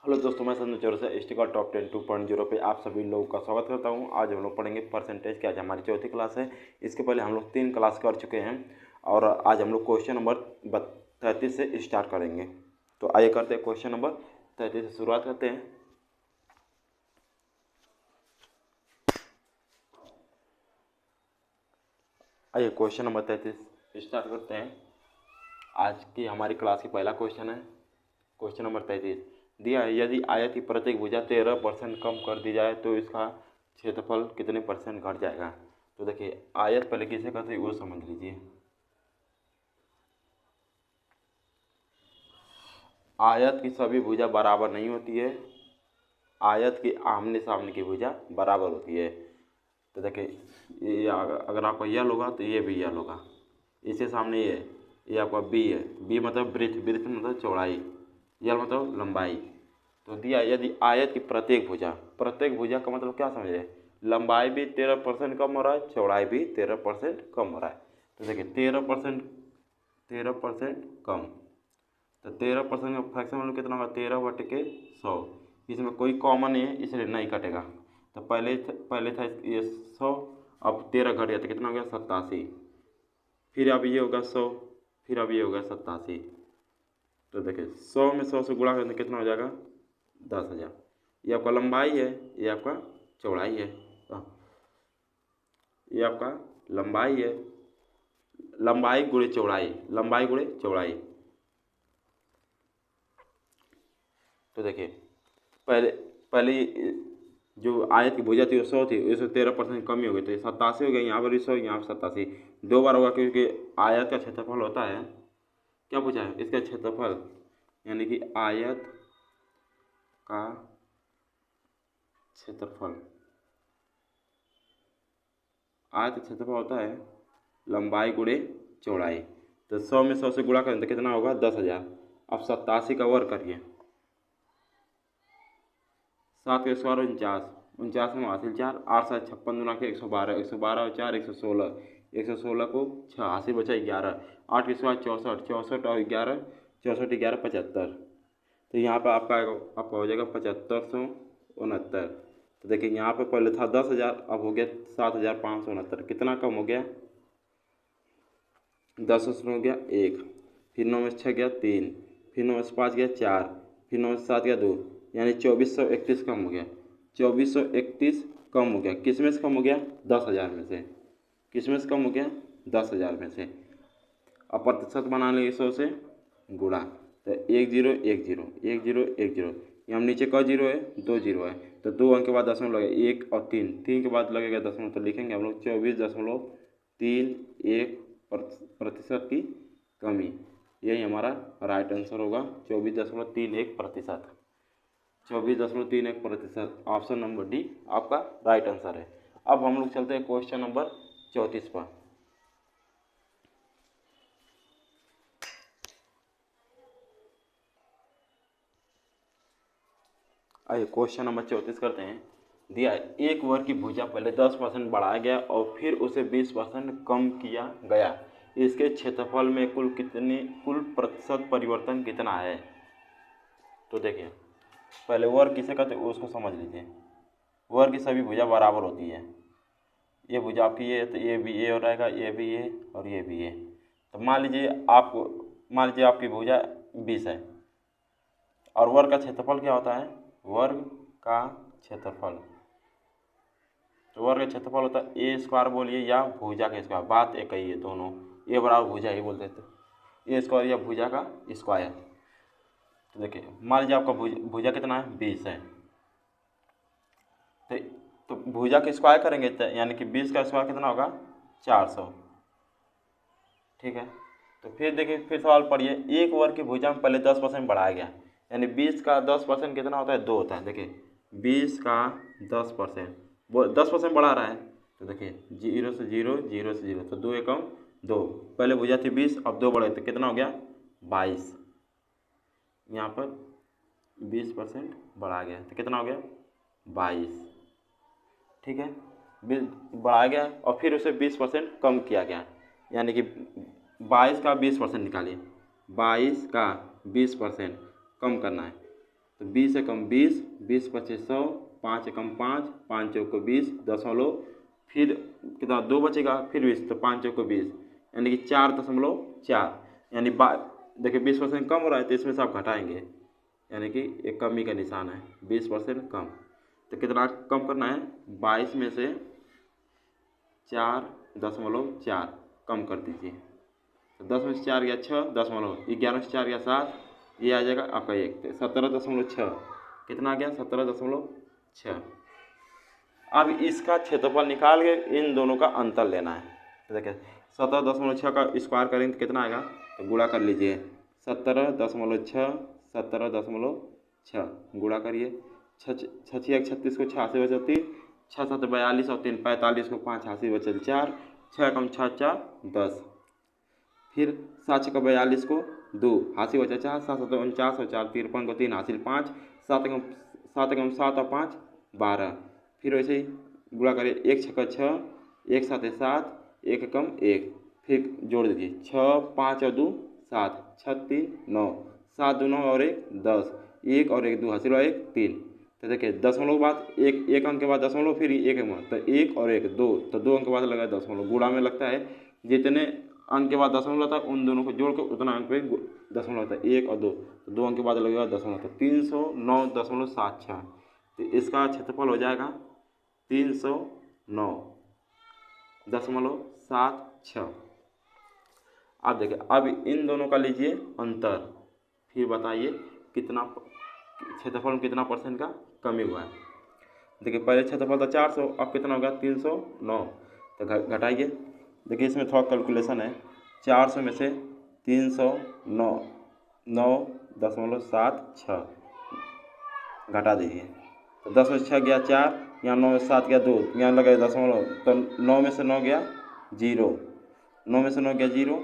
Hello दोस्तों, मैं Sanjay Chaurasia sticker top 10 2.0 पे आप सभी लोगों का स्वागत करता हूं। आज हम लोग पढ़ेंगे परसेंटेज की। आज हमारी चौथी क्लास है। इसके पहले हम लोग 3 क्लास कर चुके हैं और आज हम लोग क्वेश्चन नंबर 33 से स्टार्ट करेंगे। तो आइए करते हैं, क्वेश्चन नंबर 33 से शुरुआत करते हैं। आइए क्वेश्चन नंबर 33 स्टार्ट करते हैं। आज की हमारी क्लास की पहला क्वेश्चन है। क्वेश्चन नंबर 33 दिया है, यदि आयत की प्रत्येक भुजा 13% कम कर दी जाए तो इसका क्षेत्रफल कितने परसेंट घट जाएगा। तो देखिए, आयत पहले किसे कहते हैं वो समझ लीजिए। आयत की सभी भुजा बराबर नहीं होती है। आयत की आमने सामने की भुजा बराबर होती है। तो देखिए, ये अगर आपका यल होगा तो ये भी यल होगा। इसके सामने ये आपका बी है। बी मतलब ब्रिथ, ब्रिथ मतलब चौड़ाई, यल मतलब लंबाई। तो दिया, यदि आयत की प्रत्येक भुजा का मतलब क्या समझे, लंबाई भी 13% कम हो रहा है, चौड़ाई भी 13% कम हो रहा है। तो देखिए 13% कम, तो 13% का फ्रैक्शन मतलब कितना होगा, 13/100। इसमें कोई कॉमन नहीं है इसलिए नहीं कटेगा। तो पहले था ये 100, अब 13 घट गया तो कितना हो गया, 87। फिर अब ये होगा 100, फिर अब ये होगा 87। तो देखिए 100 में 100 से गुणा करने कितना हो जाएगा, 10,000। ये आपका लंबाई है, ये आपका चौड़ाई है। ये आपका लंबाई है, लंबाई गुणे चौड़ाई, लंबाई गुणे चौड़ाई। तो देखिए पहले पहले जो आयत की भुजा थी वो 100 थी, इससे 13% कमी हो गई तो ये 87 हो गई। यहाँ पर भी 100, यहाँ पर 87, 2 बार होगा क्योंकि आयत का क्षेत्रफल होता है, क्या पूछा है, इसका क्षेत्रफल, यानी कि आयत का क्षेत्रफल। आयत का क्षेत्रफल होता है लंबाई गुणे चौड़ाई। तो 100 में 100 से गुणा करें तो कितना होगा, 10,000। अब 87 का वर्ग करिए, 7 के स्क्वायर 49, 49 में हासिल 4, 8 7 56 गुना के 112, 112 और 4 116, 116 को 6 हासिल बचा 11, 8 के स्क्वायर 64, 64 और 11, 64 11 75। तो यहाँ पर आपका हो जाएगा 7569। तो देखिए यहाँ पे पहले था 10,000, अब हो गया 7,569। कितना कम हो गया, 10 हो गया 1, फिर 9 में 6 गया 3, फिर 9 में 5 गया 4, फिर 9 में 7 गया 2, यानी 2431 कम हो गया। 2431 कम हो गया, किस में से कम हो गया, 10,000 में से। किस में से कम हो गया, 10,000 में से। अब प्रतिशत बना लेंगे 100 से गुणा, तो 1 0 1 0 1 0 1 0। यहाँ नीचे का 0 है, 2 0 है, तो 2 अंक के बाद दशमलव लगेगा, 1 और 3, 3 के बाद लगेगा दशमलव, तो लिखेंगे हम लोग 24.31 प्रतिशत की कमी। यही हमारा राइट आंसर होगा, 24.31%। 24.31%, ऑप्शन नंबर डी आपका राइट आंसर है। अब हम लोग चलते हैं क्वेश्चन नंबर 34 पर। आइए क्वेश्चन नंबर 34 करते हैं। दिया है, एक वर्ग की भुजा पहले 10% बढ़ाया गया और फिर उसे 20% कम किया गया, इसके क्षेत्रफल में कुल प्रतिशत परिवर्तन कितना है। तो देखिए पहले वर्ग किसे कहते हैं उसको समझ लीजिए। वर्ग की सभी भुजा बराबर होती है। ये भुजा आपकी ये है तो ये भी ये हो रहेगा, ये भी ये और ये भी ये। तो मान लीजिए आपकी भुजा 20 है और वर्ग का क्षेत्रफल क्या होता है, वर्ग का क्षेत्रफल, तो वर्ग का क्षेत्रफल होता है ए स्क्वायर बोलिए या भुजा का स्क्वायर, बात एक ही है दोनों, ए बराबर भुजा ही बोलते थे, ए स्क्वायर या भुजा का स्क्वायर। तो देखिए मान लीजिए आपका भुजा कितना है, 20 है, तो भुजा का स्क्वायर करेंगे तो यानी कि 20 का स्क्वायर कितना होगा, 400। ठीक है, तो फिर देखिए फिर सवाल पढ़िए, एक वर्ग की भुजा में पहले 10% बढ़ाया गया, यानी 20 का 10% कितना होता है, 2 होता है। देखिए 20 का 10%, वो 10% बढ़ा रहा है, तो देखिए 0 से 0 0 से 0, तो 2 एकम 2, पहले भुजा थी 20 अब 2 बढ़े तो कितना हो गया, 22। यहाँ पर 20% बढ़ा गया तो कितना हो गया, 22। ठीक है, बढ़ाया गया और फिर उसे 20% कम किया गया, यानी कि 22 का 20% निकालिए, 22 का 20% कम करना है। तो 20 एकम 20, 20 पचे 100, 5 एकम 5, 5 चौको 20 दशमलव, फिर कितना 2 बचेगा, फिर 20, तो 5 चौको 20 यानी कि 4.4, यानी देखिए 20% कम हो रहा है तो इसमें से आप घटाएंगे, यानी कि एक कमी का निशान है, 20% कम। तो कितना कम करना है, 22 में से 4.4 कम कर दीजिए। तो 10 में से 4 गया 6 दशमलव, 11 में से 4 गया 7, ये आ जाएगा आपका 1, तो 17.6 कितना आ गया, 17.6। अब इसका क्षेत्रफल निकाल के इन दोनों का अंतर लेना है। तो देखिए 17.6 का स्क्वायर करेंगे तो कितना आएगा, तो गुणा कर लीजिए, 17.6 17.6 गुणा करिए, 6 6 36 को 86 बचल 3, 6 7 42 और 3 45 को 5 86 बचल 4, 6 कम 6 4 10, फिर 7 6 42 को 2 हासिल बचा 4, 7 7 49 और 4 53 को 3 हासिल 5, 7 एकम 7 और 5 12, फिर वैसे ही गुणा करिए, 1 6 6, 1 7 7, 1 एकम 1, फिर जोड़ दीजिए 6 5 और 2 7, 6 3 9, 7 2 9 और 1 10, 1 और 1 2 हासिल 1 3। तो देखिए दशमलव के बाद एक अंक के बाद दशमलव, फिर 1 अंक, तो 1 और 1 2, तो 2 अंक के बाद लगा दशमलव। गुणा में लगता है जितने अंक के बाद दशमलव था उन दोनों को जोड़ कर उतना अंक पे दशमलव होता है, 1 और 2, तो 2 अंक के बाद लगेगा दशमलव, तो 309.76। तो इसका क्षेत्रफल हो जाएगा 309.76। आप देखिए अब इन दोनों का लीजिए अंतर, फिर बताइए कितना क्षेत्रफल में कितना परसेंट का कमी हुआ है। देखिए पहले क्षेत्रफल था 400, अब कितना होगा 309, तो घटाइए। देखिए इसमें थोड़ा कैलकुलेशन है, 400 में से 309.76 घटा दीजिए, तो 10 में 6 गया 4, यहाँ 9 में 7 गया 2, यहाँ लगा दशमलव, तो 9 में से 9 गया 0, 9 में से 9 गया 0,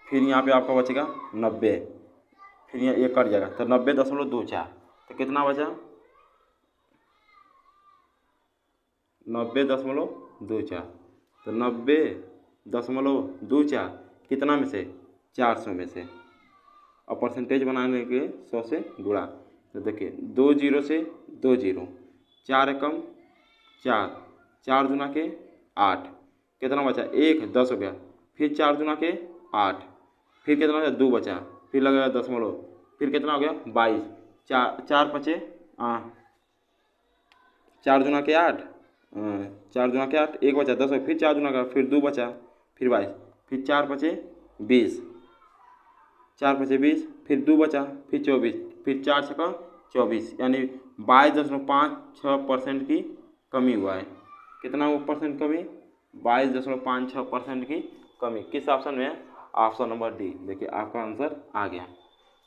फिर यहाँ पे आपका बचेगा 90, फिर यहाँ 1 कट जाएगा, तो 90.24, तो कितना बचा 90.24, तो 90.24 कितना में से 400 में से, और परसेंटेज बनाने के 100 से गुणा। तो देखिए 2 0 से 2 0, 4 एकम 4, 4 दूना के 8, कितना बचा 1 10 हो गया, फिर 4 दूना के 8, फिर कितना बचा 2 बचा, फिर लगेगा दशमलव, फिर कितना हो गया 22, 4 पचे 4 दूना के 8, 4 दूना के 8, 1 बचा 10, फिर 4 दूना का, फिर 2 बचा, फिर 22, फिर 4 पचे 20, 4 पचे 20, फिर 2 बचा, फिर 24, फिर 4 छक्का 24, यानी 22.56% की कमी हुआ है। कितना परसेंट कमी, 22.56% की कमी। किस ऑप्शन में है, ऑप्शन नंबर डी। देखिए आपका आंसर आ गया,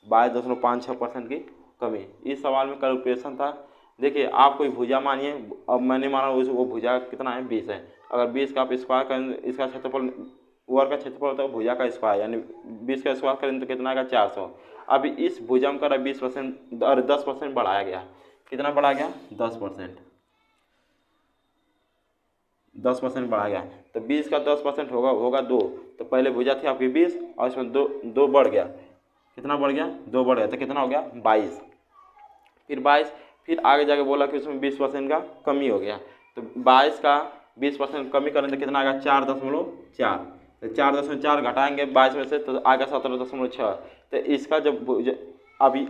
22.56% की कमी। इस सवाल में कैलकुलेशन था। देखिए आप कोई भुजा मानिए, अब मैंने माना वो भुजा कितना है 20 है, अगर 20 का आप स्क्वायर करें, इसका क्षेत्रफल वर्ग का क्षेत्रफल होता है भुजा का स्क्वायर, यानी 20 का स्क्वायर करें तो कितना आएगा 400। अभी इस भुजा का 20% और 10% बढ़ाया गया, कितना बढ़ाया गया 10%, 10% बढ़ाया गया, तो 20 का 10% होगा 2, तो पहले भुजा थी आपकी 20 और इसमें दो बढ़ गया, कितना बढ़ गया 2 बढ़ गया, तो कितना हो गया 22, फिर 22, फिर आगे जाके बोला कि उसमें 20% का कमी हो गया, तो 22 का 20% कमी करें तो कितना आएगा 4.4, तो 4.4 घटाएंगे 22 में से तो आएगा 17.6। तो इसका जब अभी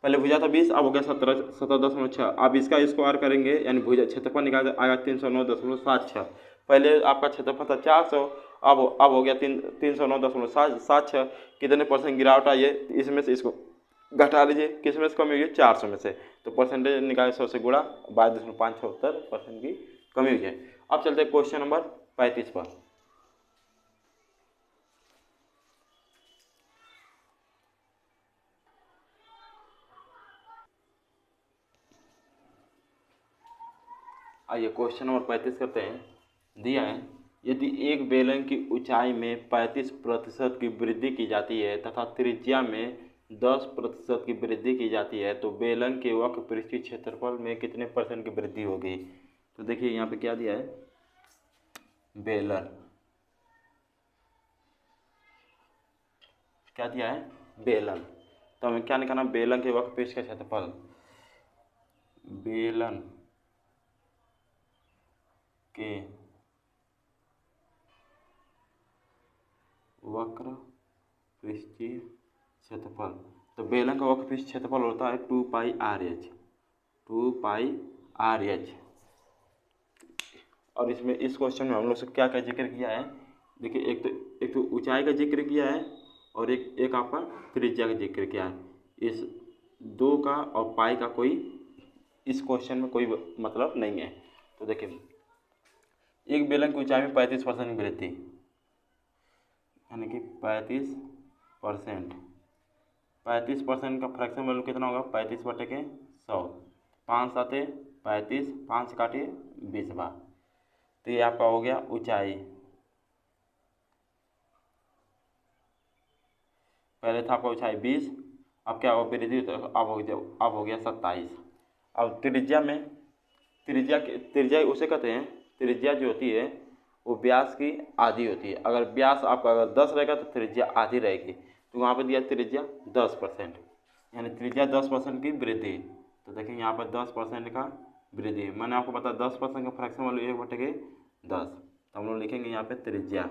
पहले भुजा था 20, अब हो गया 17.6, अब इसका स्क्वायर करेंगे यानी भुजा क्षेत्रफल निकाल आएगा 309.76। पहले आपका क्षेत्रफल था 400, अब हो गया 309.76। कितने परसेंट गिरावट आई है, इसमें से इसको घटा लीजिए, किस में से कमी हुई है 400 में से, तो परसेंटेज निकाले 100 से गुणा, 22.75% की कमी हुई है। अब चलते हैं क्वेश्चन नंबर 35 पर। आइए क्वेश्चन नंबर 35 करते हैं। दिया है यदि एक बेलन की ऊंचाई में 35% की वृद्धि की जाती है तथा त्रिज्या में 10% की वृद्धि की जाती है तो बेलन के वक्र पृष्ठीय क्षेत्रफल में कितने परसेंट की वृद्धि होगी। तो देखिए यहाँ पे क्या दिया है, बेलन क्या दिया है बेलन। तो हमें क्या निकालना, बेलन के वक्रपृष्ठ का क्षेत्रफल, बेलन के वक्र पृष्ठीय क्षेत्रफल। तो बेलन का वक्रपृष्ठ क्षेत्रफल होता है 2πRh, 2πRh। और इसमें इस क्वेश्चन में हम लोग से क्या क्या जिक्र किया है, देखिए एक तो ऊंचाई का जिक्र किया है और एक आपका त्रिज्या का जिक्र किया है। इस दो का और पाई का कोई इस क्वेश्चन में कोई मतलब नहीं है। तो देखिए एक बेलन की ऊंचाई में 35% की वृद्धि, यानी कि 35%, 35% का फ्रैक्शन वैल्यू कितना होगा, 35/100, 5 7 35, 5 काटिए 20 बार। तो ये आपका हो गया ऊंचाई। पहले था आपका ऊंचाई 20, अब क्या हुआ वृद्धि, तो अब हो गया 27। अब त्रिज्या उसे कहते हैं, त्रिज्या जो होती है वो व्यास की आधी होती है। अगर व्यास आपका अगर 10 रहेगा तो त्रिज्या आधी रहेगी। तो वहाँ पर दिया त्रिज्या 10%, यानी त्रिज्या 10% की वृद्धि। तो देखिए यहाँ पर 10% का वृद्धि, मैंने आपको बताया 10% का फ्रैक्शन वैल्यू 1/10। तो हम लोग लिखेंगे यहाँ पे त्रिज्या,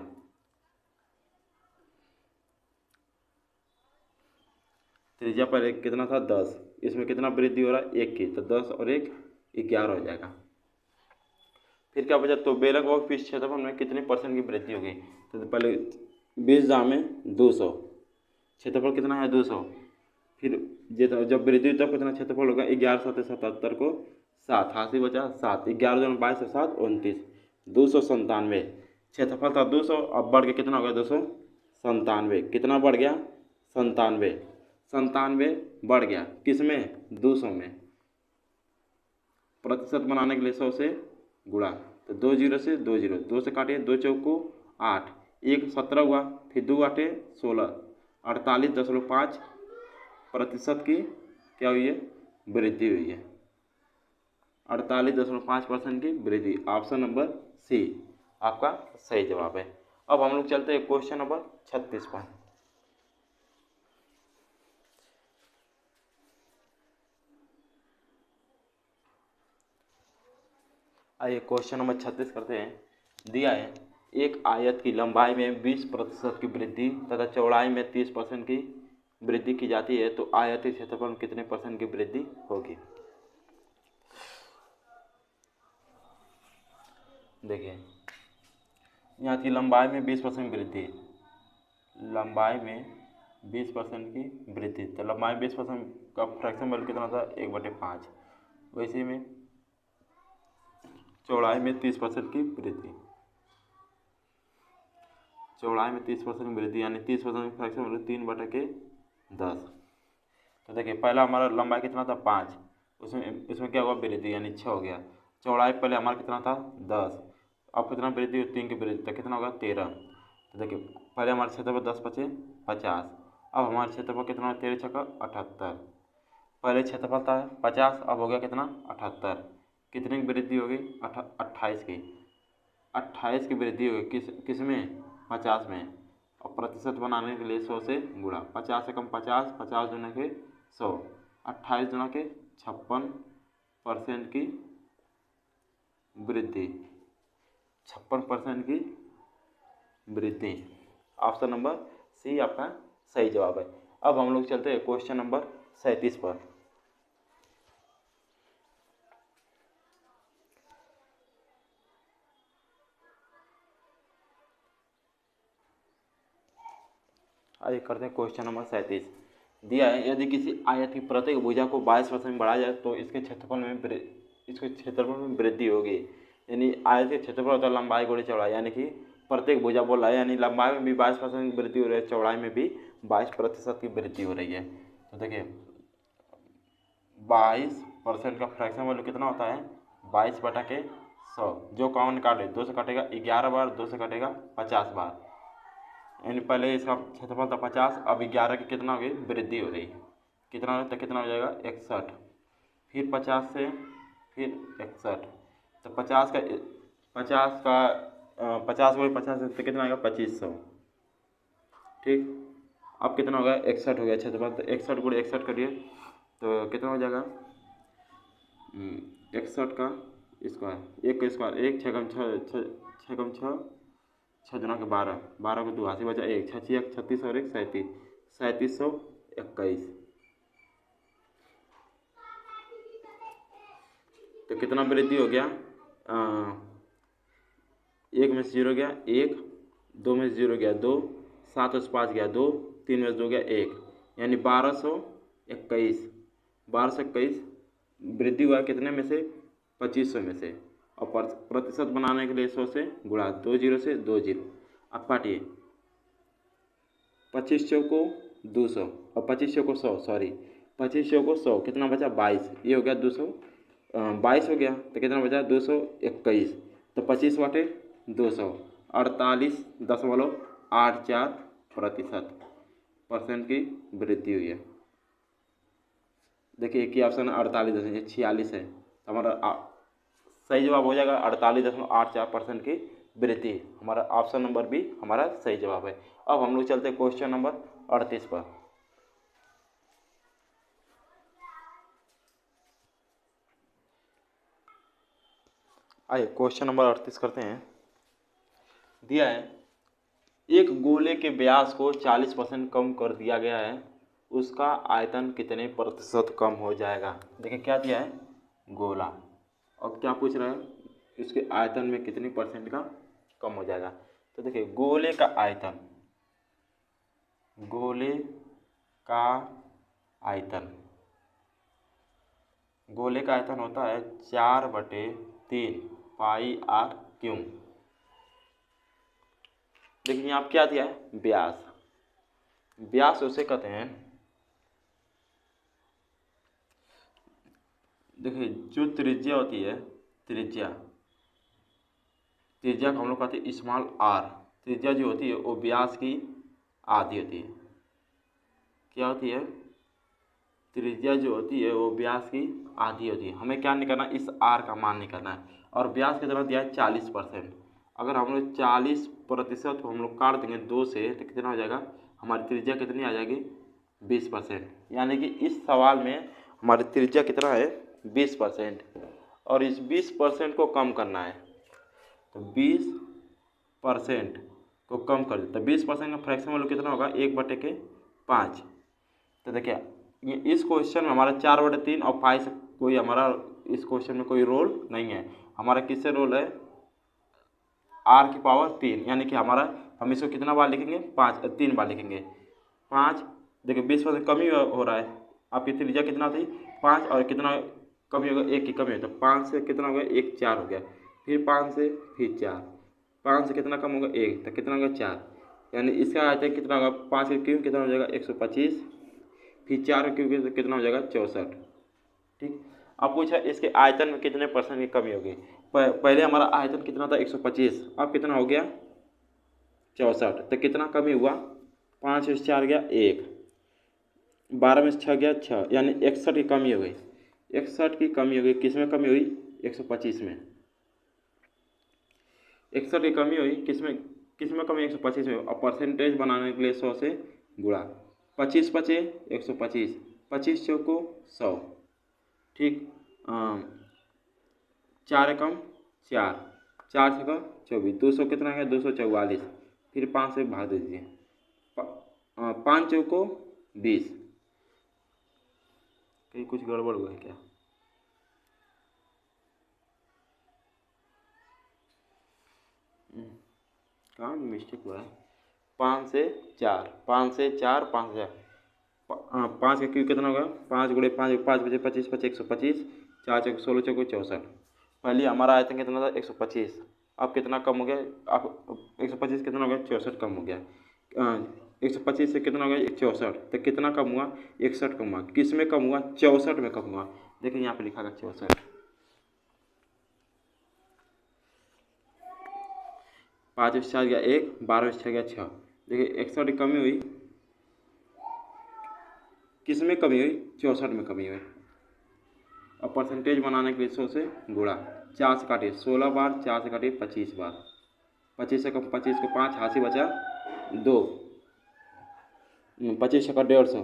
त्रिज्या पर एक कितना था 10, इसमें कितना वृद्धि हो रहा है 1 की, तो 10 और 1 11 हो जाएगा। फिर क्या बचा, तो बेलन का वक्रपृष्ठ क्षेत्रफल में कितने % की वृद्धि होगी। तो पहले 20 में 200, क्षेत्रफल कितना है 200। फिर जब वृद्धि हुई तब कितना क्षेत्रफल होगा, 11 7 77 को 7, हाथी बचा 7, 11 दूनी 22 और 7 29, 297। क्षेत्रफल था 200, अब बढ़ के कितना हो गया 297, कितना बढ़ गया 97, 97 बढ़ गया किस में 200 में, प्रतिशत बनाने के लिए 100 से गुणा। तो 2 0 से 2 0, 2 से काटिए 2 चौक को 8, 1 17 हुआ, फिर 2 8 16, 48.5 प्रतिशत की क्या हुई है वृद्धि हुई है, 48.5% की वृद्धि। ऑप्शन नंबर सी आपका सही जवाब है। अब हम लोग चलते हैं क्वेश्चन नंबर 36 पर। आइए क्वेश्चन नंबर 36 करते हैं। दिया है एक आयत की लंबाई में 20% की वृद्धि तथा चौड़ाई में 30% की वृद्धि की जाती है, तो आयतीय क्षेत्रफल में कितने % की वृद्धि होगी। देखिए यहाँ की लंबाई में 20% वृद्धि, लंबाई में 20% की वृद्धि, तो लंबाई 20% का फ्रैक्शन वैल्यू कितना था 1/5। वैसे में चौड़ाई में 30% की वृद्धि, चौड़ाई में 30% वृद्धि यानी 30% फ्रैक्शन वैल्यू 3/10। तो देखिए पहला हमारा लंबाई कितना था 5, उसमें क्या हुआ वृद्धि यानी 6 हो गया। चौड़ाई पहले हमारा कितना था 10, अब कितना वृद्धि हुई 3 की वृद्धि, तो कितना होगा 13। तो देखिए पहले हमारे क्षेत्रफल 10 5 50, अब हमारे क्षेत्रफल कितना 13 6 78। पहले क्षेत्रफल था 50, अब हो गया कितना 78, कितने की वृद्धि होगी 28 की, 28 की वृद्धि होगी किस में 50 में। और प्रतिशत बनाने के लिए 100 से गुणा, 50 से कम 50, 50 दूना के 100, 28 दूना के 56% की वृद्धि, 56% की वृद्धि। ऑप्शन नंबर सी आपका सही जवाब है। अब हम लोग चलते हैं क्वेश्चन नंबर 37 पर। आइए करते हैं क्वेश्चन नंबर 37। दिया है यदि किसी आयत की प्रत्येक भुजा को 22% में बढ़ाया जाए तो इसके क्षेत्रफल में वृद्धि होगी। यानी आयत के क्षेत्रफल होता है लंबाई गुणे चौड़ाई, यानी कि प्रत्येक भुजा बोल रहा है, यानी लंबाई में भी 22% की वृद्धि हो रही है, चौड़ाई में भी 22% की वृद्धि हो रही है। तो देखिए 22% का फ्रैक्शन वैल्यू कितना होता है 22/100, जो कॉमन काटे 2 से कटेगा 11 बार, 2 से कटेगा 50 बार, यानी पहले इसका क्षेत्रफल था 50, अब 11 की कितना हो गई वृद्धि हो रही, कितना तो कितना हो जाएगा 61, फिर 50 से फिर 61, तो 50 का 50 गुणे 50 से कितना आएगा 2500, ठीक। अब कितना होगा 61 हो गया 56, तो 61 गुणे 61 करिए तो कितना हो जाएगा 61 का स्क्वायर, एक का स्क्वायर, एक छः कम छः, छः दुना के 12, 12 को 2 हाथी बचा एक, 6 6 36 और एक 37, 3721। तो कितना वृद्धि हो गया, एक में से 0 गया 1, 2 में से 0 गया 2, 7 में से 5 गया 2, 3 में से 2 गया 1, यानी 1221। 1221 वृद्धि हुआ कितने में से 2500 में से, और प्रतिशत बनाने के लिए 100 से गुणा, 2 0 से 2 0। अब काटिए 2500 को 200 और 2500 को 100, सॉरी 2500 को 100 कितना बचा 22, ये हो गया 222 हो गया, तो कितना बचा 221, तो 25 बटे 200, 48.84% की वृद्धि हुई है। देखिए एक ही ऑप्शन 48.46 है, तो हमारा सही जवाब हो जाएगा 48.84% की वृद्धि। हमारा ऑप्शन नंबर बी हमारा सही जवाब है। अब हम लोग चलते हैं क्वेश्चन नंबर 38 पर। आइए क्वेश्चन नंबर 38 करते हैं। दिया है एक गोले के व्यास को 40% कम कर दिया गया है, उसका आयतन कितने प्रतिशत कम हो जाएगा। देखिए क्या दिया है गोला, और क्या पूछ रहा है इसके आयतन में कितनी परसेंट का कम हो जाएगा। तो देखिए गोले का आयतन, गोले का आयतन, गोले का आयतन होता है 4/3 पाई आर क्यूब। देखिए यहाँ क्या दिया है व्यास, व्यास उसे कहते हैं, देखिए जो त्रिज्या होती है, त्रिज्या को हम लोग कहते हैं स्मॉल आर। त्रिज्या जो होती है वो व्यास की आधी होती है। क्या होती है त्रिज्या जो होती है वो व्यास की आधी होती है। हमें क्या निकालना है इस आर का मान निकालना है, और व्यास कितना दिया है 40%। अगर हम लोग 40% को हम लोग काट देंगे 2 से तो कितना हो जाएगा, हमारी त्रिज्या कितनी आ जाएगी 20%। यानी कि इस सवाल में हमारी त्रिज्या कितना है 20%, और इस 20% को कम करना है, तो 20% को कम कर दे तो 20% का फ्रैक्शन वैल्यू कितना होगा 1/5। तो देखिए ये इस क्वेश्चन में हमारा 4/3 और 5 से कोई हमारा इस क्वेश्चन में कोई रोल नहीं है। हमारा किससे रोल है r की पावर 3, यानी कि हमारा हम इसको कितना बार लिखेंगे 3 बार लिखेंगे। 5 देखिए 20% कमी हो रहा है, आपकी त्रिज्या कितना थी 5 और कितना कमी होगा 1 की कमी है, तो 5 से कितना हो गया 1 4 हो गया, फिर 5 से फिर 4, 5 से कितना कम होगा 1, तो कितना होगा 4, यानी इसका आयतन कितना होगा 5 के क्यूब कितना हो जाएगा 125, फिर 4 के क्यूब कितना हो जाएगा 64। ठीक, अब पूछा इसके आयतन में कितने परसेंट की कमी होगी। पहले हमारा आयतन कितना था 125, अब कितना हो गया 64, तो कितना कमी हुआ 5 में से 4 गया 1, 12 में से 6 गया 6, यानी 61 की कमी हो गई। 61 की कमी हो गई, किस में कमी हुई 125 में। 61 की कमी हुई किस में कमी 125 में, और परसेंटेज बनाने के लिए 100 से गुणा, 25 पचे 125, 25 चौको 100। ठीक, 4 एकम 4, 4 छक्का 24, 200 कितना है 244, फिर 5 से भाग दीजिए, 5 चौको 20। कहीं कुछ गड़बड़ हुआ है क्या। कहाँ मिस्टेक हुआ है, 5 से 4, 5 से 4, 5 से 4, 5 का क्यूब कितना होगा 5 गुणे 5, 5 बचे 25 बचे 125, 4 चौको 16 चौको 64। पहले हमारा आयतन कितना था 125, अब कितना कम हो गया, अब 125 कितना हो गया 64 कम हो गया। 125 से कितना हो गया 64, तो कितना कम हुआ 61 कम हुआ, किस में कम हुआ 64 में कम हुआ। देखिए यहाँ पे लिखा था 64, 5 में से 4 गया 1, 12 में से 6 गया 6। देखिए 61 की कमी हुई, किस में कमी हुई 64 में कमी हुई, और परसेंटेज बनाने के लिए 100 से गुणा, 4 से काटिए 16 बार, 4 से काटिए 25 बार, 25 से कम 25 को 5 हाथ से बचा 2, 25 का 150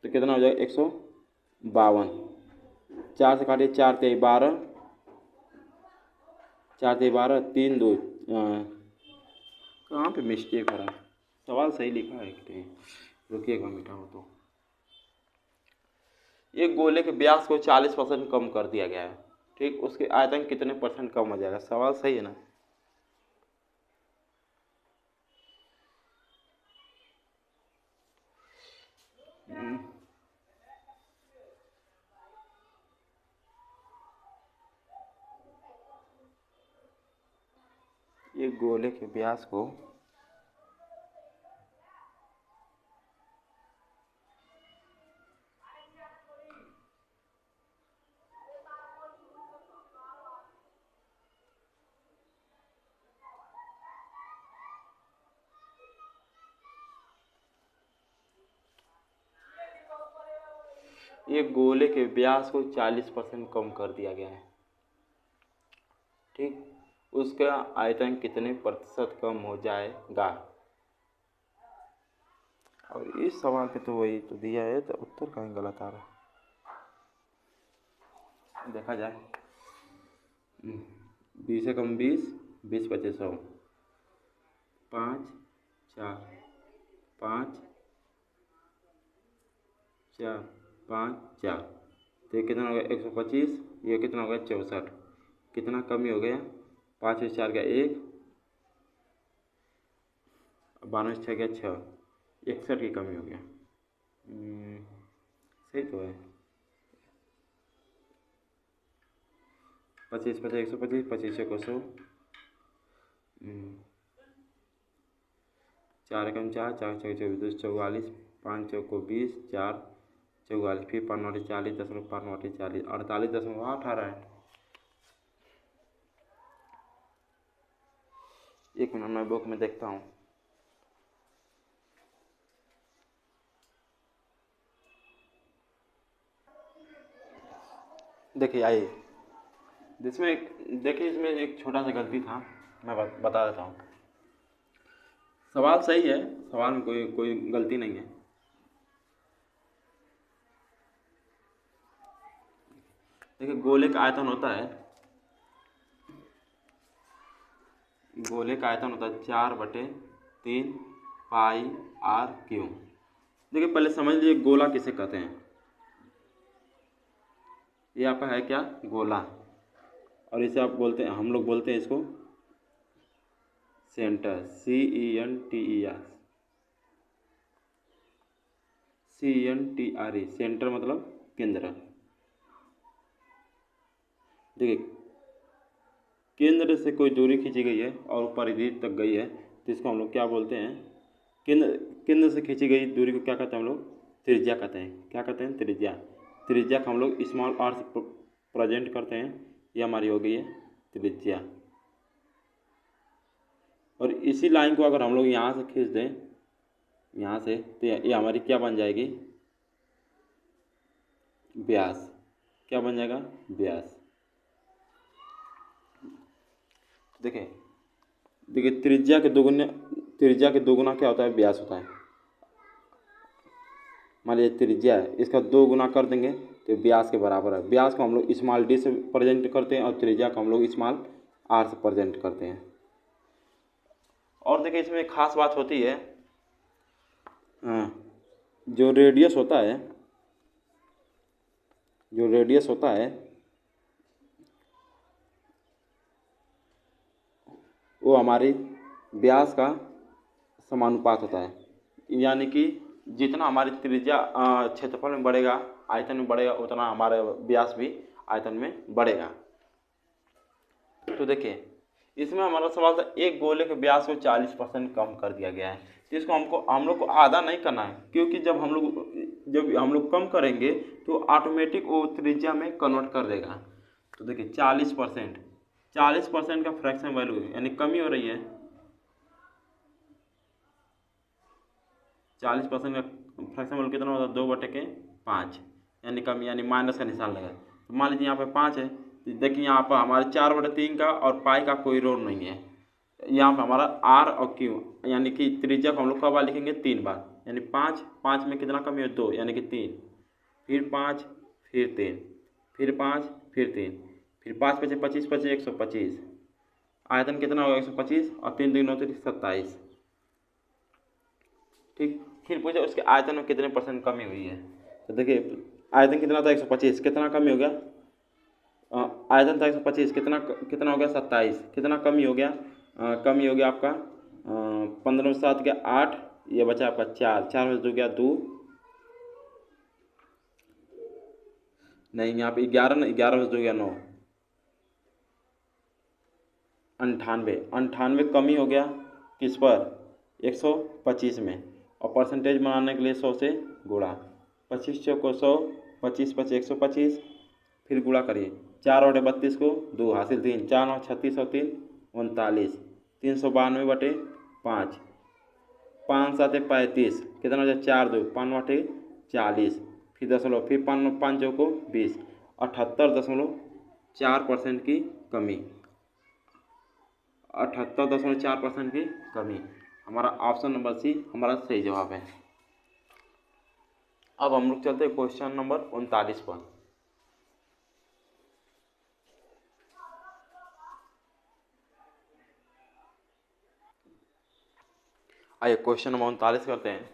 तो कितना हो जाएगा 152। 4 से काटिए, 4 3 12, 4 3 12, 3 2, कहाँ पे मिस्टेक हो रहा है? सवाल सही लिखा है कि नहीं? रुकिएगा मिटा हो तो। एक गोले के व्यास को 40% कम कर दिया गया है, ठीक, उसके आयतन कितने परसेंट कम हो जाएगा? सवाल सही है ना? एक गोले के व्यास को एक गोले के व्यास को 40% कम कर दिया गया है, ठीक, उसका आयतन कितने प्रतिशत कम हो जाएगा? और इस सवाल पे तो वही तो दिया है, तो उत्तर कहीं गलत आ रहा है। देखा जाए, 20 से कम 20, 20 25 100, 5 4 5 4 5 4, तो ये कितना हो गया 125, ये कितना हो गया 64, कितना कमी हो गया? 5 से 4 गया 1, 12 से 6 गया 6, 61 की कमी हो गया। सही तो है। 25 25 125, 25 को 100, 4 कम 4, 4 6 24 44, 5 चौक को 20, 4 44, फिर 5 नौटे 40, 10 5 नौटे 40, 48.8 आ रहा है। एक मिनट मैं बुक में देखता हूँ। देखिए आइए, देखिए इसमें एक छोटा सा गलती था, मैं बता देता हूँ। सवाल सही है, सवाल में कोई गलती नहीं है। देखिए गोले का आयतन होता है, गोले का आयतन होता है 4/3 पाई आर क्यू। देखिए पहले समझ लीजिए गोला किसे कहते हैं। ये आपका है क्या? गोला। और इसे आप बोलते हैं, हम लोग बोलते हैं इसको सेंटर, CENTER, CENTRE, सेंटर मतलब केंद्र। देखिए केंद्र से कोई दूरी खींची गई है और परिधि तक गई है, तो इसको हम लोग क्या बोलते हैं? केंद्र से खींची गई दूरी को क्या कहते हैं हम लोग? त्रिज्या कहते हैं। क्या कहते हैं? त्रिज्या। त्रिज्या को हम लोग स्मॉल r से प्रेजेंट करते हैं। ये हमारी हो गई है त्रिज्या। और इसी लाइन को अगर हम लोग यहाँ से खींच दें, यहाँ से, तो ये हमारी क्या बन जाएगी? व्यास। क्या बन जाएगा? व्यास। देखिए त्रिज्या के दोगुना क्या होता है? व्यास होता है। मान लीजिए त्रिज्या है, इसका 2 गुना कर देंगे तो व्यास के बराबर है। व्यास को हम लोग स्मॉल d से प्रेजेंट करते हैं और त्रिज्या को हम लोग स्मॉल r से प्रेजेंट करते हैं। और देखिए इसमें एक खास बात होती है, जो रेडियस होता है वो हमारी व्यास का समानुपात होता है। यानी कि जितना हमारी त्रिज्या क्षेत्रफल में बढ़ेगा, आयतन में बढ़ेगा, उतना हमारा व्यास भी आयतन में बढ़ेगा। तो देखिए इसमें हमारा सवाल था, एक गोले के व्यास को 40% कम कर दिया गया है, तो इसको हम लोग को आधा नहीं करना है, क्योंकि जब हम लोग कम करेंगे तो ऑटोमेटिक वो त्रिज्या में कन्वर्ट कर देगा। तो देखिए 40% का फ्रैक्शन वैल्यू यानी कमी हो रही है। 40% का फ्रैक्शन वैल्यू कितना होता है? 2/5, यानी कमी, यानी माइनस का निशान लगा। तो मान लीजिए यहाँ पे 5 है, तो देखिए यहाँ पर हमारे 4/3 का और पाई का कोई रोल नहीं है। यहाँ पर हमारा r और q यानी कि त्रिज्या को हम लोग कब बार लिखेंगे? 3 बार। यानी 5, 5 में कितना कमी हो 2 यानी कि 3, फिर 5, फिर 3, फिर 5, फिर 3, फिर 5 बचे 25 बचे 125। आयतन कितना होगा 125 और 3 दूनी 9 27। ठीक, फिर पूछे उसके आयतन में कितने परसेंट कमी हुई है। तो देखिए आयतन कितना था 125, कितना कमी हो गया, आयतन था 125, कितना कितना हो गया 27, कितना कमी हो गया, कमी हो गया आपका 15 7 के 8, ये बचा आपका 4, 4 में 2 गया 2, नहीं यहाँ पे 11 ना, 11 में 2 गया 9, 98, 98 कमी हो गया किस पर 125 में। और परसेंटेज बनाने के लिए 100 से गुणा, 25 को 100, 25 25 125, फिर गुणा करिए 4 बटे 32 को 2 हासिल 3, 4 9 36 और 3 39, 392 बटे 5, 5 7 35, कितना हो जाए 4 2 5 बटे 40, फिर दशमलव, फिर 5 5 को 20, 78.4% की कमी, 78.4% की कमी। हमारा ऑप्शन नंबर सी हमारा सही जवाब है। अब हम लोग चलते हैं क्वेश्चन नंबर 39 पर। आइए क्वेश्चन नंबर 39 करते हैं।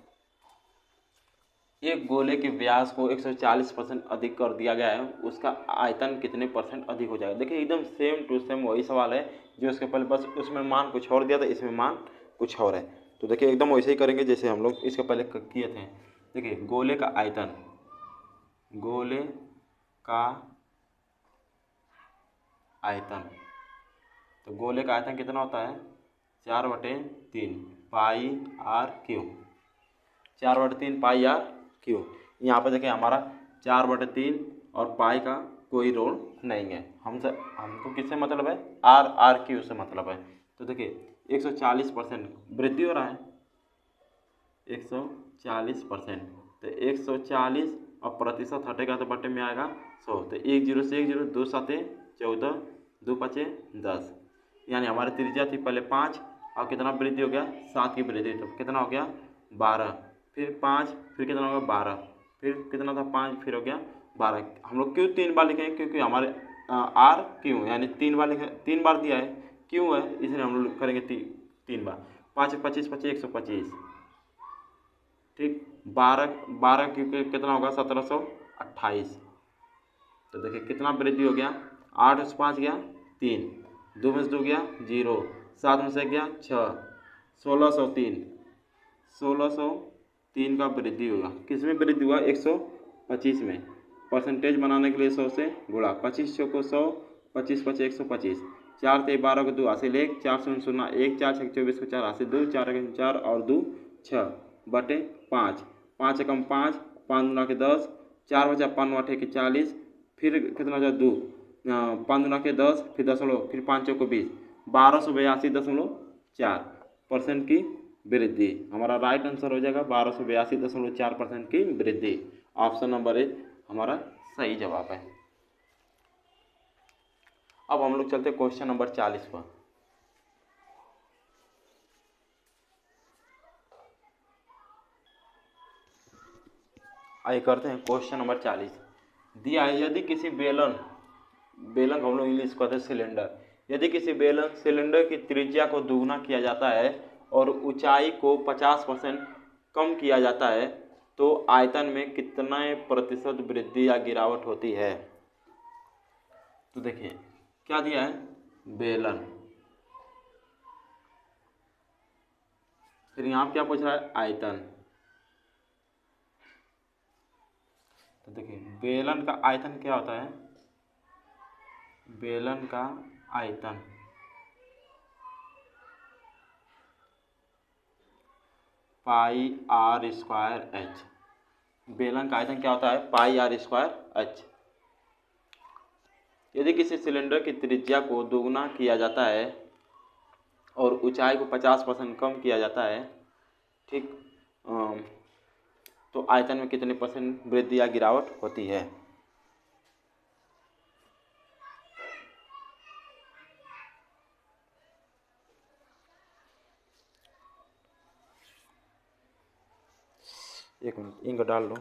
एक गोले के व्यास को 140% अधिक कर दिया गया है, उसका आयतन कितने परसेंट अधिक हो जाएगा। देखिए एकदम सेम टू सेम वही सवाल है जो इसके पहले, बस उसमें मान कुछ और दिया था, इसमें मान कुछ और है। तो देखिए एकदम वैसे ही करेंगे जैसे हम लोग इसके पहले किए थे। देखिए गोले का आयतन, गोले का आयतन, तो गोले का आयतन कितना होता है 4/3 pi r cube, 4/3 pi r cube. यहाँ पे देखिए हमारा 4/3 और पाई का कोई रोल नहीं है, हमको किससे मतलब है आर क्यू से मतलब है। तो देखिए 140% वृद्धि हो रहा है, 140%, तो 140 और प्रतिशत हटेगा तो बटे में आएगा 100, तो 1 0 से 1 0, 2 7 14, 2 5 10, यानी हमारी त्रिज्या थी पहले 5 और कितना वृद्धि हो गया 7 की वृद्धि, तो कितना हो गया 12, फिर 5, फिर कितना हो गया 12, फिर कितना था 5, फिर हो गया 12। हम लोग क्यों 3 बार लिखेंगे, क्योंकि हमारे आर क्यों यानी 3 बार लिखे, 3 बार दिया है क्यों है, इसलिए हम लोग करेंगे 3 बार। 5 25 25 125, ठीक, 12 क्योंकि कितना होगा 1728। तो देखिए कितना वृद्धि हो गया, 8 में से 5 गया 3, 2 में से 2 गया 0, 7 में से गया 6, 1603, 1603 का वृद्धि होगा। किस में वृद्धि हुआ 125 में। परसेंटेज बनाने के लिए 100 से गुणा, 25 को 100, 25 25 125, 4 3 12 को 2 हासिल 1, 4 0 0 1, 4 6 24 को 4 हासिल 2, 4 1 4 और 2 6 बटे 5, 5 एकम 5, 5 गुना के 10, 4 बचा 5 8 के 40, फिर कितना हो जाए 2, 5 गुना के 10, फिर दशमलव, फिर 5 को 20, 1282.4% की वृद्धि। हमारा राइट आंसर हो जाएगा 1282.4% की वृद्धि। ऑप्शन नंबर 1 हमारा सही जवाब है। अब हम लोग चलते हैं क्वेश्चन नंबर 40 पर। आइए करते हैं क्वेश्चन नंबर 40। दिया है यदि किसी बेलन को हम लोग इंग्लिश कहते हैं सिलेंडर, यदि किसी बेलन सिलेंडर की त्रिज्या को दोगुना किया जाता है और ऊंचाई को 50% कम किया जाता है तो आयतन में कितने प्रतिशत वृद्धि या गिरावट होती है। तो देखिए क्या दिया है बेलन, फिर यहाँ क्या पूछ रहा है आयतन। तो देखिए बेलन का आयतन क्या होता है, बेलन का आयतन पाई आर स्क्वायर एच, बेलन का आयतन क्या होता है पाई आर स्क्वायर एच। यदि किसी सिलेंडर की त्रिज्या को दोगुना किया जाता है और ऊंचाई को 50% कम किया जाता है, ठीक, तो आयतन में कितने परसेंट वृद्धि या गिरावट होती है। एक मिनट इंक डाल लो।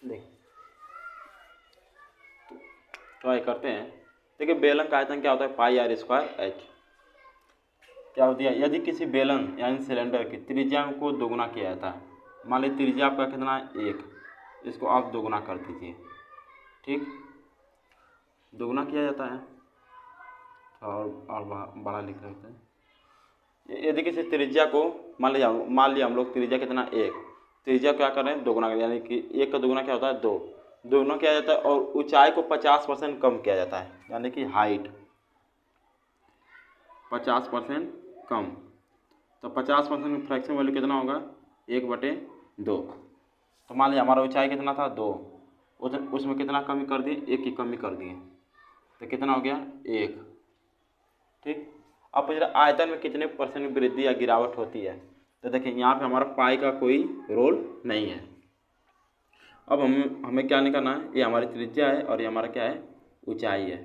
देख ट्राई करते हैं। देखिए बेलन का आयतन क्या होता है, पाई आर स्क्वायर एच। क्या होती है, यदि किसी बेलन यानी सिलेंडर की त्रिज्या को दोगुना किया जाता है, मान लीजिए त्रिज्या आपका कितना है 1, इसको आप दोगुना कर दीजिए। ठीक, दोगुना किया जाता है और बड़ा लिख लेते हैं। यदि किसी त्रिज्या को मान लिया हम लोग त्रिज्या कितना 1, त्रिज्या क्या करें दोगुना करें, यानी कि 1 का दोगुना क्या होता है 2, दोगुना किया जाता है और ऊंचाई को 50% कम किया जाता है, यानी कि हाइट 50% कम। तो 50% में फ्रैक्शन वैल्यू कितना होगा 1/2। तो मान लीजिए हमारा ऊंचाई कितना था 2, उसमें कितना कमी कर दिए, 1 की कमी कर दिए, तो कितना हो गया 1। ठीक, अब पूछ रहा आयतन में कितने % वृद्धि या गिरावट होती है। तो देखिए यहाँ पे हमारा पाई का कोई रोल नहीं है। अब हमें क्या निकालना है, ये हमारी त्रिज्या है और ये हमारा क्या है ऊंचाई है।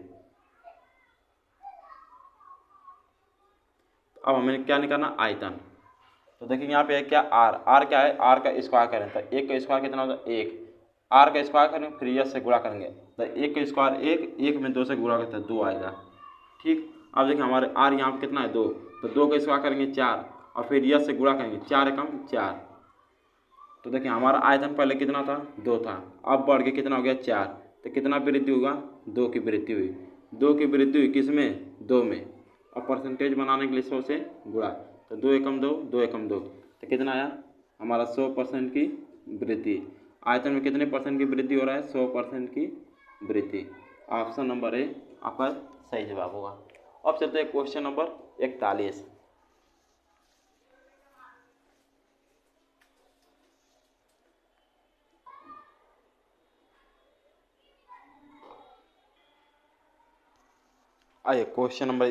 अब हमें क्या निकालना आयतन। तो देखिए यहाँ पे है क्या आर क्या है, आर का स्क्वायर करें तो 1 का स्क्वायर कितना होगा 1, आर का स्क्वायर करेंगे फिर यस से गुणा करेंगे तो 1 का स्क्वायर 1 में 2 से गुणा करते हैं 2 आएगा। ठीक, अब देखिए हमारे आर यहाँ पे कितना है 2, तो 2 का स्क्वायर करेंगे 4 और फिर यस से गुणा करेंगे 4 एकम 4। तो देखिए हमारा आयतन पहले कितना था 2 था, अब बढ़ के कितना हो गया 4, तो कितना वृद्धि होगा 2 की वृद्धि हुई। 2 की वृद्धि हुई किस में 2 में, और परसेंटेज बनाने के लिए 100 से गुणा, तो 2 एकम 2 2 एकम 2, तो कितना आया हमारा 100% की वृद्धि। आयतन में कितने % की वृद्धि हो रहा है 100% की वृद्धि। ऑप्शन नंबर ए आपका सही जवाब होगा। अब चलते हैं क्वेश्चन नंबर 41। आइए क्वेश्चन नंबर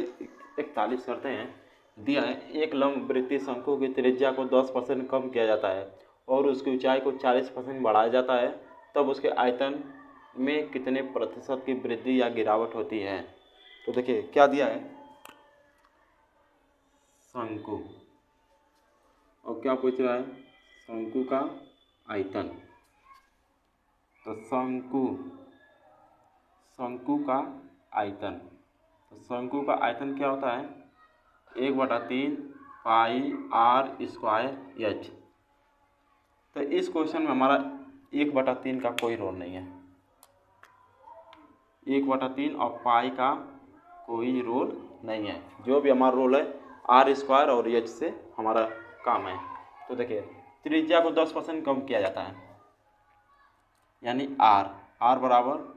41 करते हैं। दिया है एक लंबवृत्तीय शंकु की त्रिज्या को 10% कम किया जाता है और उसकी ऊंचाई को 40% बढ़ाया जाता है, तब उसके आयतन में कितने % की वृद्धि या गिरावट होती है। तो देखिए क्या दिया है शंकु, और क्या पूछ रहा है शंकु का आयतन। तो शंकु का आयतन, तो शंकु का आयतन क्या होता है 1/3 पाई आर स्क्वायर एच। तो इस क्वेश्चन में हमारा 1/3 का कोई रोल नहीं है, 1/3 और पाई का कोई रोल नहीं है, जो भी हमारा रोल है आर स्क्वायर और एच से हमारा काम है। तो देखिए त्रिज्या को 10% कम किया जाता है, यानी आर बराबर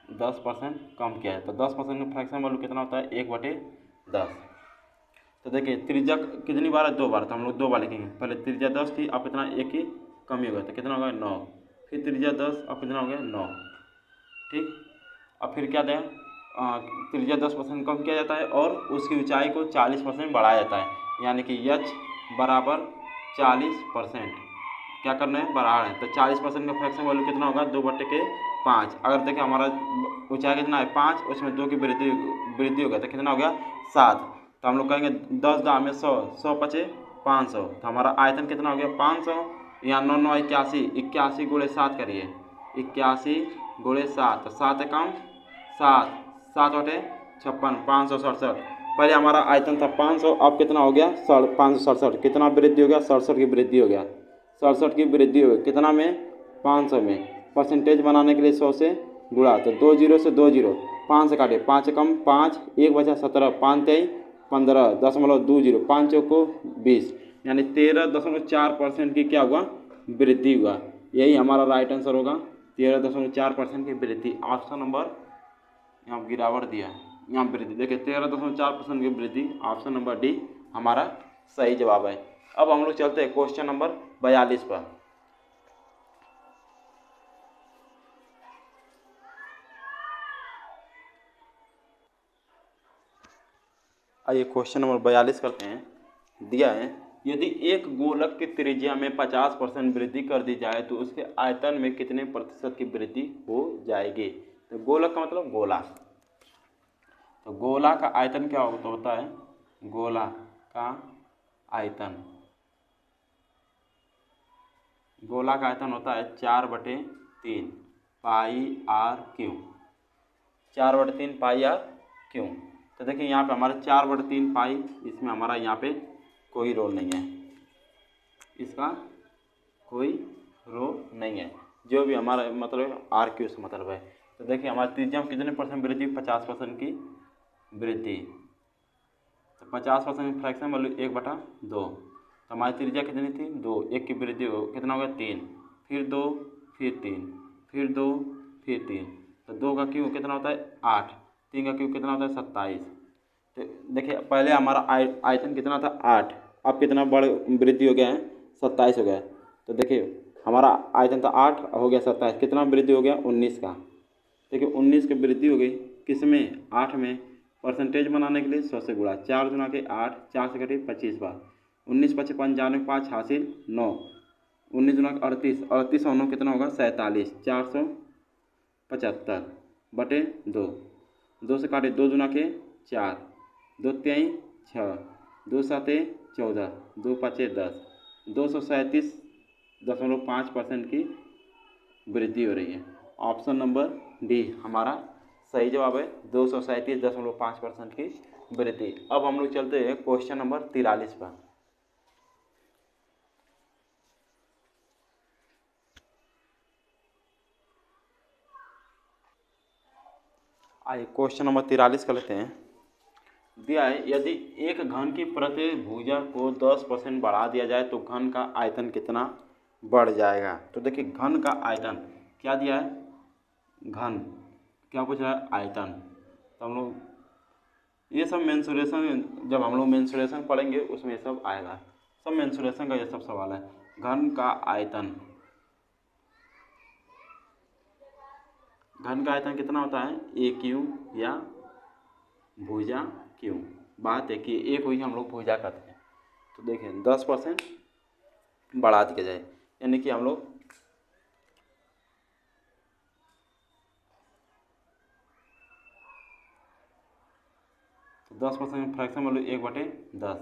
10% कम किया है, तो 10% में फ्रैक्शन वैल्यू कितना होता है 1/10। तो देखिए त्रिज्या कितनी बार है 2 बार, तो हम लोग 2 बार लिखेंगे। पहले त्रिज्या 10 थी, अब कितना 1 की कमी हो गया, तो कितना होगा 9, फिर त्रिज्या 10 अब कितना हो गया 9। ठीक, अब फिर क्या दें त्रिज्या 10% कम किया जाता है और उसकी ऊंचाई को 40% बढ़ाया जाता है, यानी कि एच बराबर 40%। क्या करना है बढ़ा रहे हैं, तो 40% का फ्रैक्शन वैल्यू कितना होगा 2/5। अगर देखिए हमारा ऊंचाई कितना है 5, उसमें 2 की वृद्धि हो गया तो कितना हो गया 7। तो हम लोग कहेंगे 10 दाम में 100, 100 पचे 500, तो हमारा आयतन कितना हो गया 500। यहाँ 9 9 81, 81 गुणे 7 करिए, 81 गुणे 7, तो 7 एकम 7, 7 बटे 56, 567। पहले हमारा आयतन था 500, अब कितना हो गया 567। कितना वृद्धि हो गया 67 की वृद्धि हो गया, 67 की वृद्धि हो गई कितना में 500 में। परसेंटेज बनाने के लिए 100 से गुणा, तो 2 जीरो से 2 जीरो, 5 से काटे, 5 से कम 5, 1 बचा 17, 5 तेई 15, 0.2 जीरो, 5 चौको 20, यानी 13.4% की क्या हुआ वृद्धि हुआ। यही हमारा राइट आंसर होगा, 13.4% की वृद्धि। ऑप्शन नंबर यहाँ गिरावट दिया है, यहाँ वृद्धि देखिए 13.4% की वृद्धि, ऑप्शन नंबर डी हमारा सही जवाब है। अब हम लोग चलते हैं क्वेश्चन नंबर 42 पर। आइए क्वेश्चन नंबर 42 करते हैं। दिया है यदि एक गोलक की त्रिज्या में 50% वृद्धि कर दी जाए तो उसके आयतन में कितने प्रतिशत की वृद्धि हो जाएगी। तो गोलक का मतलब गोला, तो गोला का आयतन क्या होता है, गोला का आयतन, गोला का आयतन होता है 4/3 pi r cube, 4/3 pi r cube. तो देखिए यहाँ पे हमारा 4/3 पाई, इसमें हमारा यहाँ पे कोई रोल नहीं है, इसका कोई रोल नहीं है, जो भी हमारा मतलब आर क्यू से मतलब है। तो देखिए हमारी त्रिज्या में कितने परसेंट वृद्धि, 50% की वृद्धि। तो 50% फ्रैक्शन वैल्यू 1/2, तो हमारी त्रिज्या कितनी थी 2, 1 की वृद्धि हो कितना हो गया 3, फिर 2, फिर 3, फिर 2, फिर 3, तो 2 का क्यू कितना होता है 8, 3 का क्यू कितना होता है 27। तो देखिए पहले हमारा आयतन कितना था 8, अब कितना बढ़ वृद्धि हो गया है 27 हो गया। तो देखिए हमारा आयतन था 8, हो गया 27, कितना वृद्धि हो गया 19 का। देखिए 19 की वृद्धि हो गई किस में 8 में। परसेंटेज बनाने के लिए 100 से गुणा, 4 गुना के 8, 4 से कटे 25 बार, 19 पचे 95, 5 हासिल 9, 19 गुना 38, 38 और 9 कितना होगा 47, 475 बटे 2, 2 से काटे 2 गुना के 4, 2 तेई 6, 2 साते 14, 2 पाँचे 10, 237.5% की वृद्धि हो रही है। ऑप्शन नंबर डी हमारा सही जवाब है, 237.5% की वृद्धि। अब हम लोग चलते हैं क्वेश्चन नंबर 43 पर। आइए क्वेश्चन नंबर 43 कर लेते हैं। दिया है यदि एक घन की प्रति भुजा को 10% बढ़ा दिया जाए तो घन का आयतन कितना बढ़ जाएगा। तो देखिए घन का आयतन क्या दिया है, घन क्या पूछ रहा है आयतन। तो हम लोग ये सब मेंसुरेशन, जब हम लोग मेंसुरेशन पढ़ेंगे उसमें ये सब आएगा, सब मेंसुरेशन का ये सब सवाल है। घन का आयतन, घन का आयतन कितना होता है ए क्यू या भुजा क्यू। बात है कि एक हुई हम लोग भुजा करते हैं, तो देखें 10% बढ़ा दिया जाए, यानी कि हम लोग तो 10% फ्रैक्शन वैल्यू 1/10,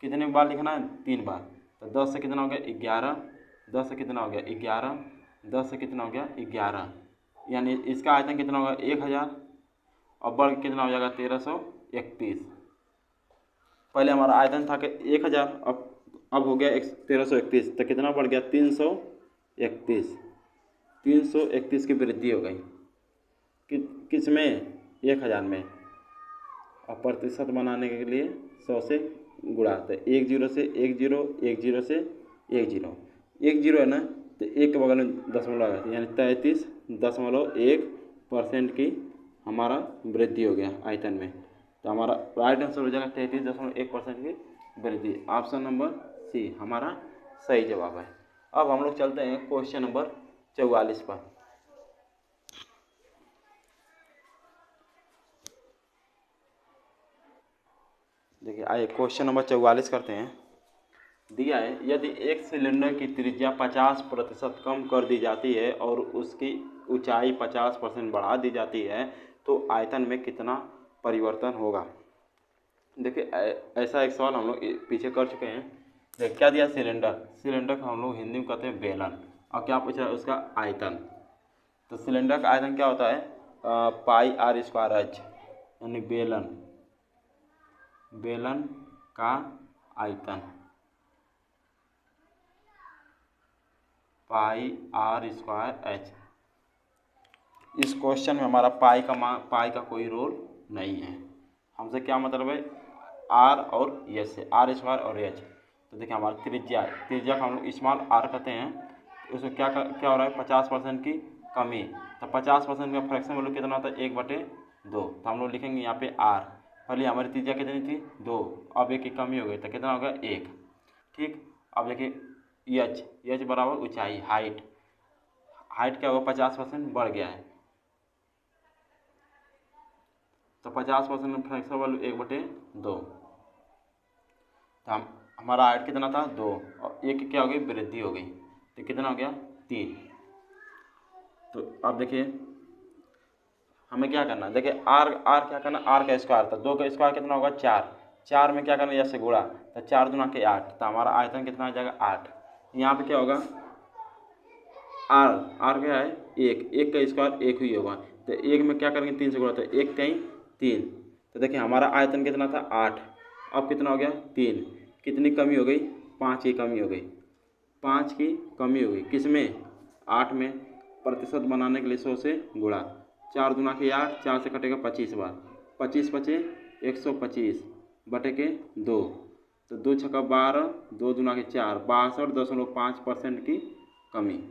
कितने बार लिखना है 3 बार। तो 10 से कितना हो गया 11, 10 से कितना हो गया 11, 10 से कितना हो गया 11, यानी इसका आयतन कितना होगा 1000 और बढ़ के कितना हो जाएगा 1331। पहले हमारा आयतन था कि 1000, अब हो गया 1331, तो कितना बढ़ गया 331, 331 की वृद्धि हो गई किस में 1000 में। और प्रतिशत बनाने के लिए 100 से गुणा, तो 1 जीरो से 1 जीरो, 1 जीरो से 1 जीरो, 1 जीरो है ना, तो एक के बगल में दशमलव है, यानी 33.1% की हमारा वृद्धि हो गया आयतन में। तो हमारा राइट आंसर हो जाएगा 33.1% की वृद्धि। ऑप्शन नंबर सी हमारा सही जवाब है। अब हम लोग चलते हैं क्वेश्चन नंबर 44 पर। देखिए आइए क्वेश्चन नंबर 44 करते हैं। दिया है यदि एक सिलेंडर की त्रिज्या 50% कम कर दी जाती है और उसकी ऊंचाई 50% बढ़ा दी जाती है तो आयतन में कितना परिवर्तन होगा। देखिए ऐसा एक सवाल हम लोग पीछे कर चुके हैं। देखिए क्या दिया सिलेंडर, सिलेंडर को हम लोग हिंदी में कहते हैं बेलन, और क्या पूछ रहा है उसका आयतन। तो सिलेंडर का आयतन क्या होता है पाई आर स्क्वायर एच, यानी बेलन बेलन का आयतन पाई आर स्क्वायर एच। इस क्वेश्चन में हमारा पाई का कोई रोल नहीं है। हमसे क्या मतलब है, आर और एच से, आर स्क्वायर और एच। तो देखिए हमारा त्रिज्या का हम लोग स्मॉल आर कहते हैं। उसमें क्या हो रहा है, 50% की कमी। तो 50% का फ्रैक्शन वैल्यू कितना होता है, 1/2। तो हम लोग लिखेंगे यहाँ पे आर। पहले हमारी त्रिज्या कितनी थी, 2, अब 1 की कमी हो गई तो कितना होगा, 1। ठीक, अब देखिए एच बराबर ऊंचाई, हाइट क्या होगा, 50% बढ़ गया है। तो 50% में फ्रैक्शन वैल्यू 1/2। तो हमारा हाइट कितना था, 2, और 1 की क्या हो गई, वृद्धि हो गई। तो कितना हो गया, 3। तो अब देखिए हमें क्या करना है, देखिए आर क्या करना, आर का स्क्वायर था, 2 का स्क्वायर कितना होगा, 4 में क्या करना, जैसे गुणा, तो 4 दूना के 8। तो हमारा आयतन कितना आ जाएगा, 8। यहाँ पे क्या होगा, आर क्या है, 1 का स्क्वायर 1 ही होगा। तो 1 में क्या करेंगे, 3 से गुणा, तो 1 कहीं 3। तो देखिए हमारा आयतन कितना था, 8। अब कितना हो गया, 3। कितनी कमी हो गई, 5 की कमी हो गई। 5 की कमी हो गई किस में, 8 में। प्रतिशत बनाने के लिए 100 से गुणा, 4 दूना के 8, 4 से कटेगा 25 बार, 25 बचे 125 बटे के 2। तो 2 छक्का 12, 2 दूना के 4, 62.5% की कमी।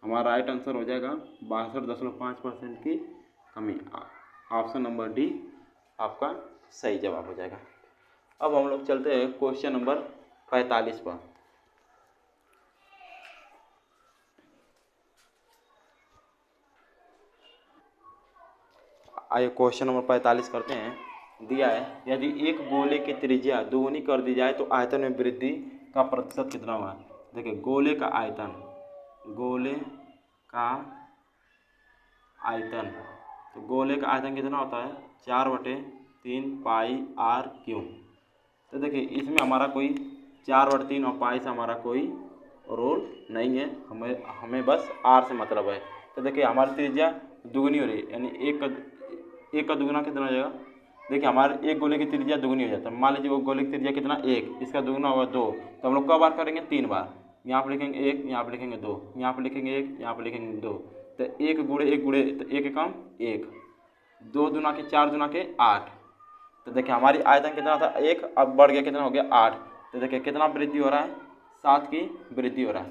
हमारा राइट आंसर हो जाएगा 62.5% की कमी। ऑप्शन नंबर डी आपका सही जवाब हो जाएगा। अब हम लोग चलते हैं क्वेश्चन नंबर 45 पर। आइए क्वेश्चन नंबर 45 करते हैं। दिया है, यदि एक गोले की त्रिज्या दोगुनी कर दी जाए तो आयतन में वृद्धि का प्रतिशत कितना हुआ। देखिए गोले का आयतन, तो गोले का आयतन कितना होता है, 4/3 पाई आर क्यू। तो देखिए इसमें हमारा कोई 4/3 और पाई से हमारा कोई रोल नहीं है, हमें बस आर से मतलब है। तो देखिए हमारी त्रिज्या दुगनी हो रही है, यानी एक का दुगुना कितना हो जाएगा। देखिए हमारे एक गोले की त्रिज्या दुगनी हो जाता है। मान लीजिए वो गोले की त्रिज्या कितना, 1, इसका दुगुना होगा 2। तो हम लोग कब बार करेंगे, 3 बार। यहाँ पर लिखेंगे 1, यहाँ पर लिखेंगे 2, यहाँ पर लिखेंगे 1, यहाँ पर लिखेंगे 2। तो 1 गुणे 1 गुणे, तो 1 कम 1, 2 दूना के 4 दूना के 8। तो देखिए हमारी आयतन कितना था, 1, अब बढ़ गया कितना हो गया, 8। तो देखिए कितना वृद्धि हो रहा है, 7 की वृद्धि हो रहा है।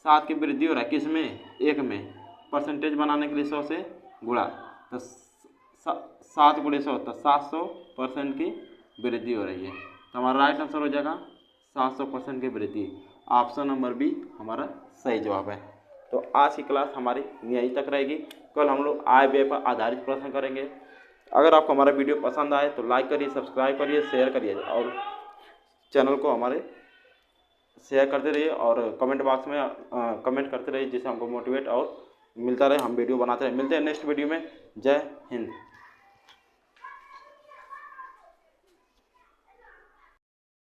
7 की वृद्धि हो रहा है किस में, 1 में। परसेंटेज बनाने के लिए 100 से गुणा, तो 7 गुणे 100, तो 700% की वृद्धि हो रही है। तो हमारा राइट आंसर हो जाएगा 700% की वृद्धि। ऑप्शन नंबर बी हमारा सही जवाब है। तो आज की क्लास हमारी यहीं तक रहेगी। कल हम लोग आय व्यय पर आधारित प्रश्न करेंगे। अगर आपको हमारा वीडियो पसंद आए तो लाइक करिए, सब्सक्राइब करिए, शेयर करिए और चैनल को हमारे शेयर करते रहिए और कमेंट बॉक्स में कमेंट करते रहिए, जिससे हमको मोटिवेट और मिलता रहे, हम वीडियो बनाते रहे। मिलते हैं नेक्स्ट वीडियो में। जय हिंद।